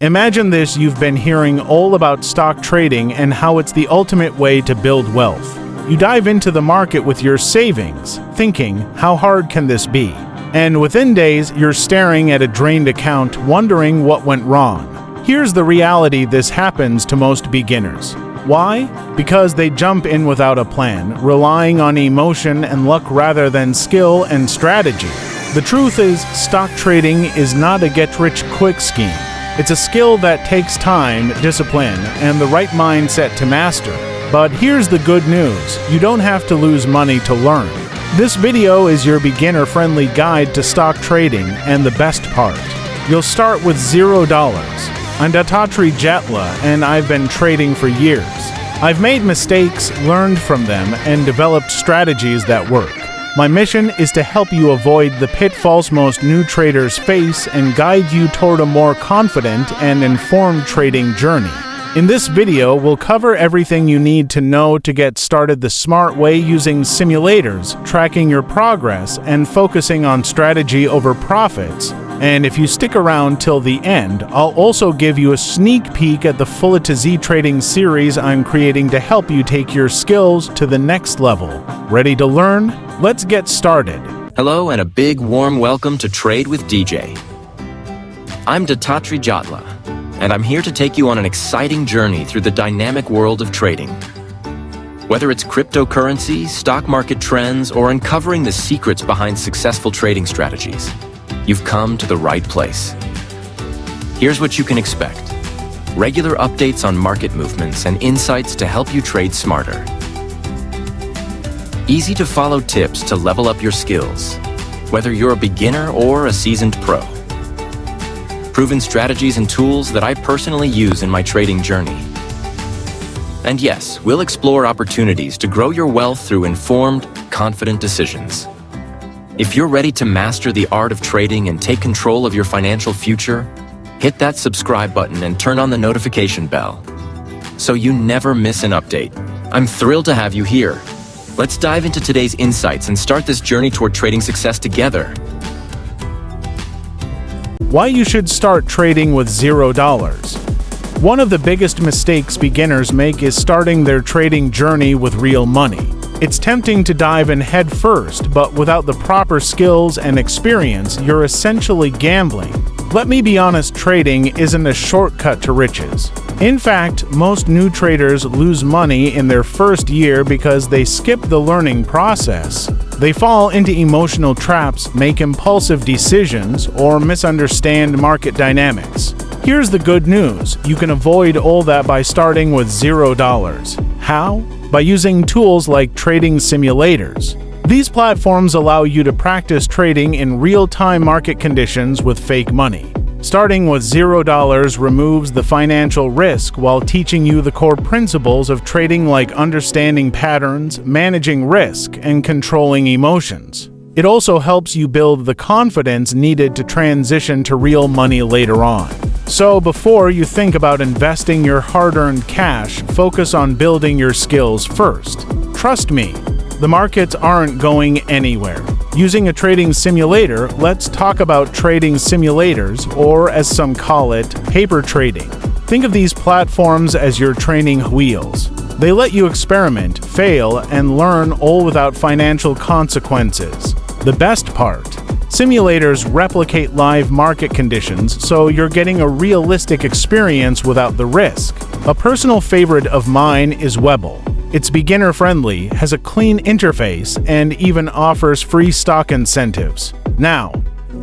Imagine this: you've been hearing all about stock trading and how it's the ultimate way to build wealth. You dive into the market with your savings, thinking, how hard can this be? And within days, you're staring at a drained account, wondering what went wrong. Here's the reality: this happens to most beginners. Why? Because they jump in without a plan, relying on emotion and luck rather than skill and strategy. The truth is, stock trading is not a get-rich-quick scheme. It's a skill that takes time, discipline, and the right mindset to master. But here's the good news: you don't have to lose money to learn. This video is your beginner-friendly guide to stock trading, and the best part, you'll start with $0. I'm Dattatri Jatla, and I've been trading for years. I've made mistakes, learned from them, and developed strategies that work. My mission is to help you avoid the pitfalls most new traders face and guide you toward a more confident and informed trading journey. In this video, we'll cover everything you need to know to get started the smart way, using simulators, tracking your progress, and focusing on strategy over profits. And if you stick around till the end, I'll also give you a sneak peek at the Full to Z trading series I'm creating to help you take your skills to the next level. Ready to learn? Let's get started. Hello and a big warm welcome to Trade with DJ. I'm Dattatri Jatla, and I'm here to take you on an exciting journey through the dynamic world of trading. Whether it's cryptocurrency, stock market trends, or uncovering the secrets behind successful trading strategies, you've come to the right place. Here's what you can expect: regular updates on market movements and insights to help you trade smarter. Easy to follow tips to level up your skills, whether you're a beginner or a seasoned pro. Proven strategies and tools that I personally use in my trading journey. And yes, we'll explore opportunities to grow your wealth through informed, confident decisions. If you're ready to master the art of trading and take control of your financial future, hit that subscribe button and turn on the notification bell so you never miss an update. I'm thrilled to have you here. Let's dive into today's insights and start this journey toward trading success together. Why you should start trading with $0. One of the biggest mistakes beginners make is starting their trading journey with real money. It's tempting to dive in head first, but without the proper skills and experience, you're essentially gambling. Let me be honest, trading isn't a shortcut to riches. In fact, most new traders lose money in their first year because they skip the learning process. They fall into emotional traps, make impulsive decisions, or misunderstand market dynamics. Here's the good news: you can avoid all that by starting with $0. How? By using tools like trading simulators. These platforms allow you to practice trading in real-time market conditions with fake money. Starting with $0 removes the financial risk while teaching you the core principles of trading, like understanding patterns, managing risk, and controlling emotions. It also helps you build the confidence needed to transition to real money later on. So before you think about investing your hard-earned cash, focus on building your skills first. Trust me, the markets aren't going anywhere. Using a trading simulator, let's talk about trading simulators, or as some call it, paper trading. Think of these platforms as your training wheels. They let you experiment, fail, and learn, all without financial consequences. The best part: simulators replicate live market conditions, so you're getting a realistic experience without the risk. A personal favorite of mine is Webull. It's beginner-friendly, has a clean interface, and even offers free stock incentives. Now,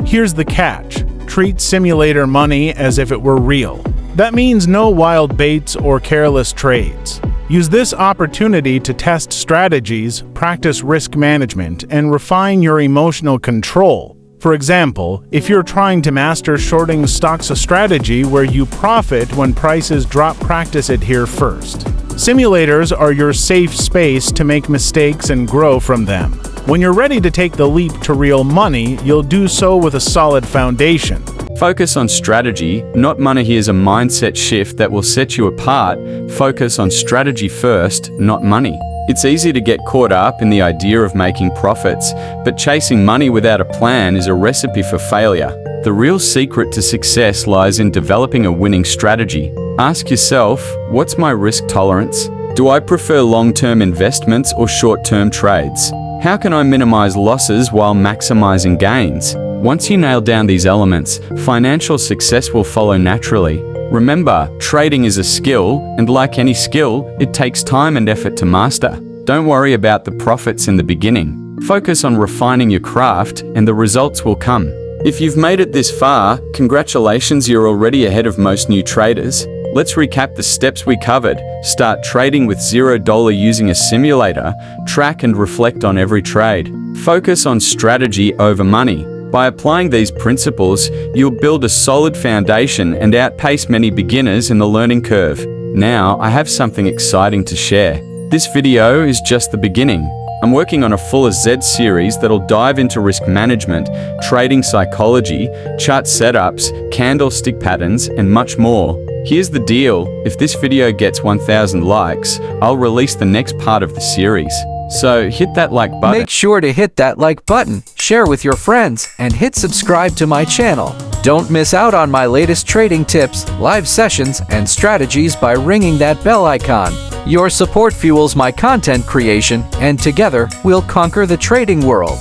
here's the catch: treat simulator money as if it were real. That means no wild baits or careless trades. Use this opportunity to test strategies, practice risk management, and refine your emotional control. For example, if you're trying to master shorting stocks, a strategy where you profit when prices drop, practice it here first. Simulators are your safe space to make mistakes and grow from them. When you're ready to take the leap to real money, you'll do so with a solid foundation. Focus on strategy, not money. Here's a mindset shift that will set you apart. Focus on strategy first, not money. It's easy to get caught up in the idea of making profits, but chasing money without a plan is a recipe for failure. The real secret to success lies in developing a winning strategy. Ask yourself, what's my risk tolerance? Do I prefer long-term investments or short-term trades? How can I minimize losses while maximizing gains? Once you nail down these elements, financial success will follow naturally. Remember, trading is a skill, and like any skill, it takes time and effort to master. Don't worry about the profits in the beginning. Focus on refining your craft, and the results will come. If you've made it this far, congratulations, you're already ahead of most new traders. Let's recap the steps we covered. Start trading with $0 using a simulator. Track and reflect on every trade. Focus on strategy over money. By applying these principles, you'll build a solid foundation and outpace many beginners in the learning curve. Now, I have something exciting to share. This video is just the beginning. I'm working on a full Z series that'll dive into risk management, trading psychology, chart setups, candlestick patterns, and much more. Here's the deal, if this video gets 1,000 likes, I'll release the next part of the series. So hit that like button. Make sure to hit that like button, share with your friends, and hit subscribe to my channel. Don't miss out on my latest trading tips, live sessions, and strategies by ringing that bell icon. Your support fuels my content creation, and together, we'll conquer the trading world.